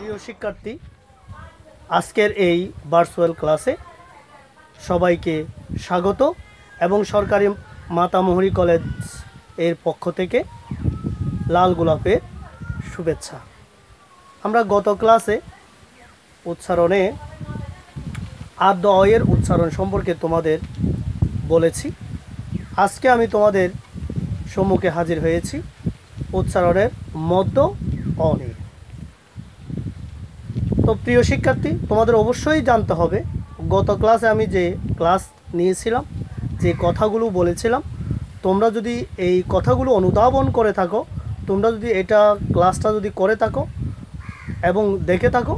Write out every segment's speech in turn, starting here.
প্রিয় শিক্ষার্থী, আজকের এই ভার্চুয়াল ক্লাসে সবাইকে স্বাগত এবং সরকারি মাতামুহুরী কলেজ এর পক্ষ থেকে লাল গোলাপের শুভেচ্ছা। আমরা গত ক্লাসে উচ্চারণে আদ্য অয়ের উচ্চারণ সম্পর্কে তোমাদের বলেছি। আজকে আমি তোমাদের সম্মুখে হাজির হয়েছি উচ্চারণের মধ্য অ নিয়ে। তো প্রিয় শিক্ষার্থী, তোমাদের অবশ্যই জানতে হবে গত ক্লাসে আমি যে ক্লাস নিয়েছিলাম, যে কথাগুলো বলেছিলাম, তোমরা যদি এই কথাগুলো অনুধাবন করে থাকো, তোমরা যদি এটা ক্লাসটা যদি করে থাকো এবং দেখে থাকো,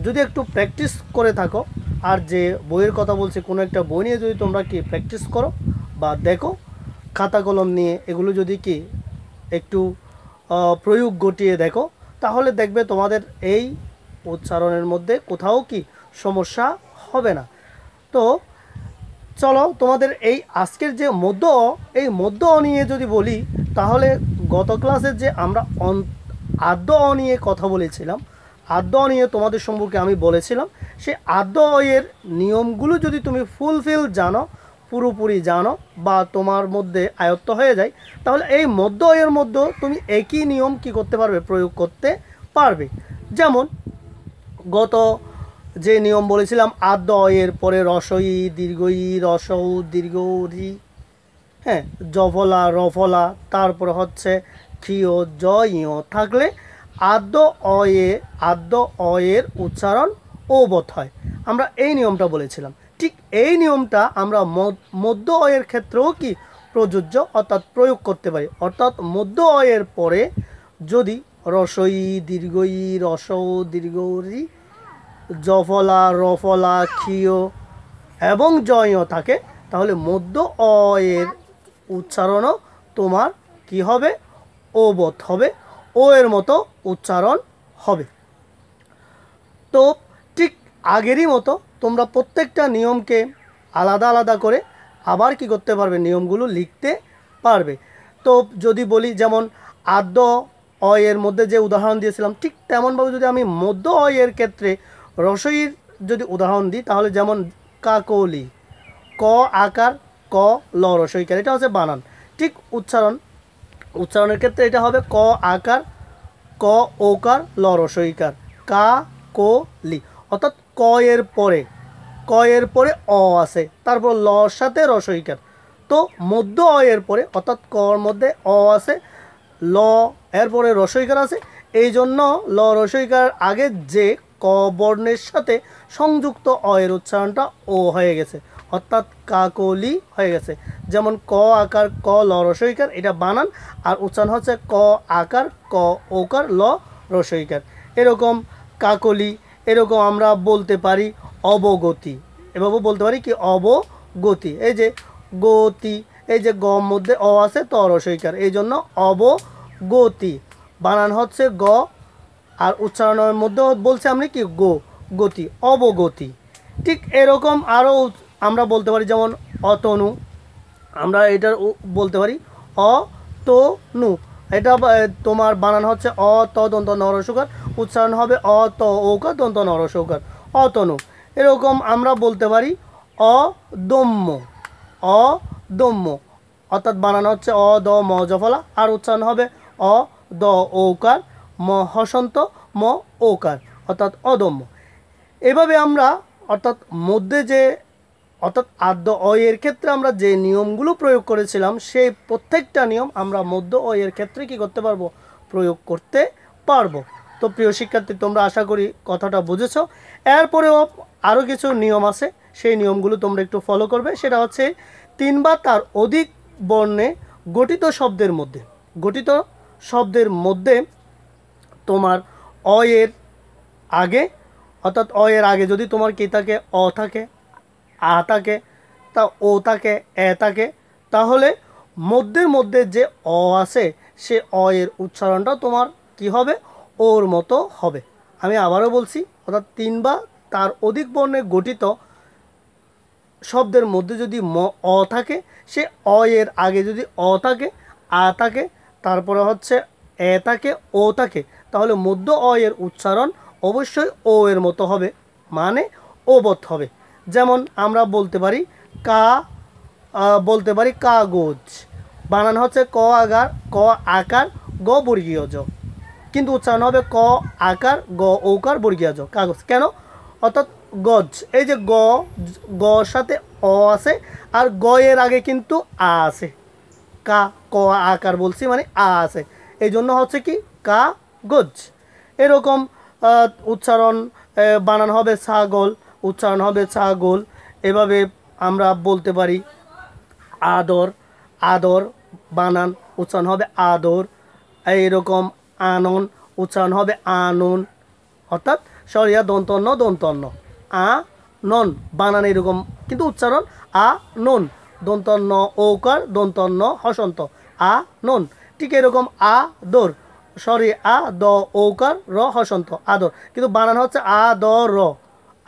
যদি একটু প্র্যাকটিস করে থাকো, আর যে বইয়ের কথা বলছি কোনো একটা বই নিয়ে যদি তোমরা কি প্র্যাকটিস করো বা দেখো, খাতা কলম নিয়ে এগুলো যদি কি একটু প্রয়োগ ঘটিয়ে দেখো, তাহলে দেখবে তোমাদের এই উচ্চারণের মধ্যে কোথাও কি সমস্যা হবে না। তো চলো তোমাদের এই আজকের যে মধ্য এই মধ্য অ নিয়ে যদি বলি, তাহলে গত ক্লাসে যে আমরা আদ্য অ নিয়ে কথা বলেছিলাম, আদ্য অ নিয়ে তোমাদের সম্পর্কে আমি বলেছিলাম, সেই আদ্য অয়ের নিয়মগুলো যদি তুমি ফুলফিল জানো, পুরোপুরি জানো বা তোমার মধ্যে আয়ত্ত হয়ে যায়, তাহলে এই মধ্য অয়ের মধ্যে তুমি একই নিয়ম কি করতে পারবে, প্রয়োগ করতে পারবে। যেমন গত যে নিয়ম বলেছিলাম, আদ্য অয়ের পরে রসই দীর্ঘই রসৌ দীর্ঘ রি, হ্যাঁ, জফলা রফলা, তারপরে হচ্ছে ক্ষীয় জয় থাকলে আদ্য অয়ের উচ্চারণ ওবত হয়। আমরা এই নিয়মটা বলেছিলাম। ঠিক এই নিয়মটা আমরা মধ্য অয়ের ক্ষেত্রেও কি প্রযোজ্য, অর্থাৎ প্রয়োগ করতে পারি। অর্থাৎ মধ্য অয়ের পরে যদি রসই দীর্ঘই রসৌ দীর্ঘ রি, জফলা রফলা ক্ষীয় এবং জয় থাকে, তাহলে মধ্য অয়ের উচ্চারণও তোমার কি হবে, ওবত হবে, ও এর মতো উচ্চারণ হবে। তো ঠিক আগেরই মতো তোমরা প্রত্যেকটা নিয়মকে আলাদা আলাদা করে আবার কি করতে পারবে, নিয়মগুলো লিখতে পারবে। তো যদি বলি, যেমন আদ্য অয়ের মধ্যে যে উদাহরণ দিয়েছিলাম, ঠিক তেমনভাবে যদি আমি মধ্য অয়ের ক্ষেত্রে রসইর যদি উদাহরণ দিই, তাহলে যেমন কাকলি, ক আকার ক ল রসইকার, এটা হচ্ছে বানান। ঠিক উচ্চারণের ক্ষেত্রে এটা হবে ক আকার ক ওকার ল রসইকার, কা কো লি। অর্থাৎ ক এর পরে অ আছে, তারপর লর সাথে রসইকার। তো মধ্য অয়ের পরে, অর্থাৎ কর মধ্যে অ আছে, ল এরপরে রসইকার আছে, এই জন্য ল রসইকার আগে যে ক বর্ণের সাথে সংযুক্ত অয়ের উচ্চারণটা ও হয়ে গেছে, অর্থাৎ কাকলি হয়ে গেছে। যেমন ক আকার ক ল রসইকার, এটা বানান, আর উচ্চারণ হচ্ছে ক আকার ক ওকার ল রসইকার। এরকম কাকলি, এরকম আমরা বলতে পারি অবগতি, এভাবে বলতে পারি কি অবগতি। এই যে গতি, এই যে গম মধ্যে অ আছে ত রসইকার, এই জন্য অবগতি, বানান হচ্ছে গ, আর উচ্চারণের মধ্যে বলছি আমরা কি গতি, অবগতি। ঠিক এরকম আরও আমরা বলতে পারি, যেমন অতনু, আমরা এটার বলতে পারি অতনু, এটা তোমার বানান হচ্ছে অ ত দন্ত নরসকার, উচ্চারণ হবে অ ত ওকার দন্ত নরসকার, অতনু। এরকম আমরা বলতে পারি অদম্য, অদম্য, অর্থাৎ বানানো হচ্ছে অ দ ম জফলা, আর উচ্চারণ হবে অ দ ওকার ম হসন্ত ম ওকার, অর্থাৎ অদম্য। এভাবে আমরা অর্থাৎ অর্থাৎ আদ্য অয়ের ক্ষেত্রে আমরা যে নিয়মগুলো প্রয়োগ করেছিলাম, সেই প্রত্যেকটা নিয়ম আমরা মধ্য অয়ের ক্ষেত্রে কি করতে পারবো, প্রয়োগ করতে পারবো। তো প্রিয় শিক্ষার্থী, তোমরা আশা করি কথাটা বুঝেছ। এরপরেও আরও কিছু নিয়ম আছে, সেই নিয়মগুলো তোমরা একটু ফলো করবে। সেটা হচ্ছে 3 বা তার অধিক বর্ণে গঠিত শব্দের মধ্যে তোমার অয়ের আগে, অর্থাৎ অয়ের আগে যদি তোমার কি থাকে, অ থাকে, আ থাকে, তা ও থাকে, এ থাকে, তাহলে মধ্যের মধ্যে যে অ আছে, সে অ এর উচ্চারণটা তোমার কি হবে, ওর মতো হবে। আমি আবারও বলছি, অর্থাৎ 3 বা তার অধিক বর্ণে গঠিত শব্দের মধ্যে যদি অ থাকে, সে অ এর আগে যদি অ থাকে, আ থাকে, তারপরে হচ্ছে এ থাকে, ও থাকে, তাহলে মধ্য অ এর উচ্চারণ অবশ্যই ও এর মতো হবে, মানে ও বধ হবে। যেমন আমরা বলতে পারি কাগজ, বানান হচ্ছে ক আকার গ বর্গীয় জ, কিন্তু উচ্চারণ হবে ক আকার গ ঔকার বর্গীয় জ, কাগজ। কেন? অর্থাৎ গজ, এই যে গর সাথে অ আছে, আর গ এর আগে কিন্তু আ আছে, ক আকার বলছি মানে আ আছে, এই জন্য হচ্ছে কি কাগজ। এরকম উচ্চারণ, বানান হবে ছাগল, উচ্চারণ হবে ছাগল। এভাবে আমরা বলতে পারি আদর, বানান উচ্চারণ হবে আদর। এইরকম আনন, উচ্চারণ হবে আনন, অর্থাৎ সরিয়া দন্তন্য আ নন, বানান এরকম, কিন্তু উচ্চারণ আ নন, দন্তন্য ঔকার দন্তন্য হসন্ত আ নন। ঠিক এরকম আদর, দ ঔকার র হসন্ত আদর, কিন্তু বানান হচ্ছে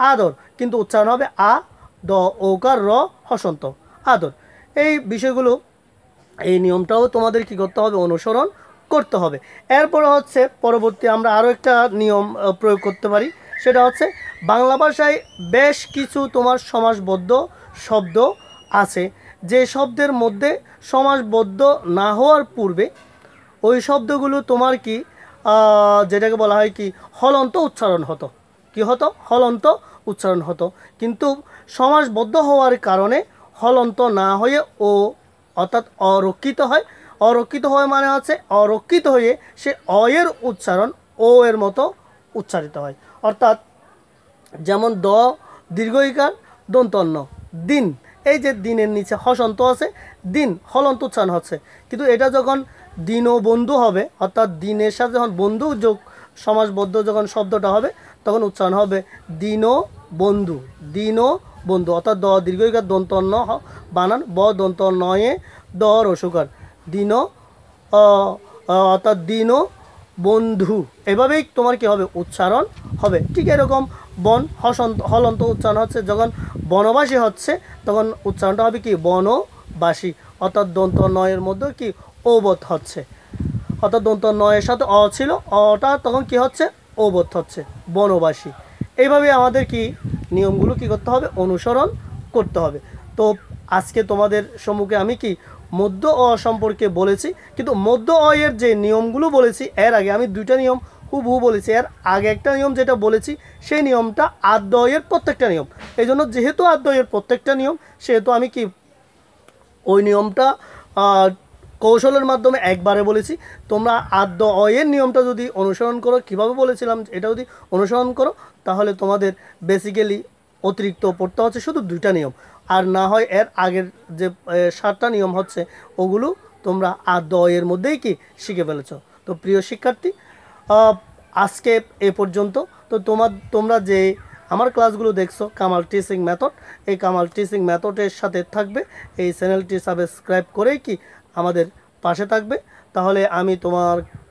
আদর, কিন্তু উচ্চারণ হবে দ ঔকার র হসন্ত আদর। এই বিষয়গুলো, এই নিয়মটাও তোমাদের কি করতে হবে? অনুসরণ করতে হবে। এরপরে হচ্ছে পরবর্তী আমরা আরও একটা নিয়ম প্রয়োগ করতে পারি, সেটা হচ্ছে বাংলা ভাষায় বেশ কিছু তোমার সমাসবদ্ধ শব্দ আছে, যে শব্দের মধ্যে সমাসবদ্ধ না হওয়ার পূর্বে ওই শব্দগুলো তোমার কি যেটাকে বলা হয় কি হলন্ত উচ্চারণ হতো, কি হতো? হলন্ত উচ্চারণ হতো, কিন্তু সমাসবদ্ধ হওয়ার কারণে হলন্ত না হয়ে ও, অর্থাৎ অরক্ষিত হয়। অরক্ষিত হয় মানে হচ্ছে অরক্ষিত হয়ে সে অয়ের উচ্চারণ ও এর মতো উচ্চারিত হয়। অর্থাৎ যেমন দীর্ঘইকার দন্তন্য দিন, এই যে দিনের নিচে হসন্ত আছে, দিন হলন্ত উচ্চারণ হচ্ছে, কিন্তু এটা যখন দীনবন্ধু হবে, অর্থাৎ দিনের সাথে যখন বন্ধু যোগ সমাসবদ্ধ যখন শব্দটা হবে, তখন উচ্চারণ হবে দীনবন্ধু, অর্থাৎ দীর্ঘইকার দন্তন্য বানান দন্তন্নয়ে রসুকার দীন, অর্থাৎ দীন বন্ধু, এভাবেই তোমার কি হবে? উচ্চারণ হবে। ঠিক এরকম হলন্ত উচ্চারণ হচ্ছে যখন বনবাসী হচ্ছে, তখন উচ্চারণটা হবে কি বনবাসী, অর্থাৎ দন্ত নয়ের মধ্যে কি ওবোধ হচ্ছে, অর্থাৎ দন্ত নয়ের সাথে অ ছিল, অটা তখন কি হচ্ছে? ওবোধ হচ্ছে, বনবাসী। এইভাবে আমাদের কি নিয়মগুলো কি করতে হবে? অনুসরণ করতে হবে। তো আজকে তোমাদের সম্মুখে আমি কি মধ্য অ সম্পর্কে বলেছি, কিন্তু মধ্য অ এর যে নিয়মগুলো বলেছি, এর আগে আমি দুইটা নিয়ম হুবহু বলেছি, এর আগে একটা নিয়ম যেটা বলেছি সেই নিয়মটা আদ্য অয়ের প্রত্যেকটা নিয়ম। এই জন্য যেহেতু আদ্য অয়ের প্রত্যেকটা নিয়ম, সেহেতু আমি কি ওই নিয়মটা কৌশলের মাধ্যমে একবারে বলেছি। তোমরা আদ্য অয়ের নিয়মটা যদি অনুসরণ করো, কিভাবে বলেছিলাম এটা যদি অনুসরণ করো, তাহলে তোমাদের বেসিক্যালি অতিরিক্ত পড়তে হচ্ছে শুধু দুইটা নিয়ম, আর না হয় এর আগের যে 7টা নিয়ম হচ্ছে ওগুলো তোমরা আদ্য অয়ের মধ্যেই কি শিখে ফেলেছো। তো প্রিয় শিক্ষার্থী, আজকে এ পর্যন্ত। তো তোমরা যে আমার ক্লাসগুলো দেখছো কামাল টিচিং মেথড, এই কামাল টিচিং মেথডের সাথে থাকবে, এই চ্যানেলটি সাবস্ক্রাইব করেই কি আমাদের পাশে থাকবে, তাহলে আমি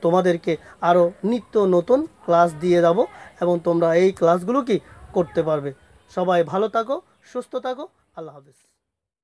তোমাদেরকে আরও নিত্য নতুন ক্লাস দিয়ে যাব এবং তোমরা এই ক্লাসগুলো কি করতে পারবে। সবাই ভালো থাকো, সুস্থ থাকো, আল্লাহ হাফেজ।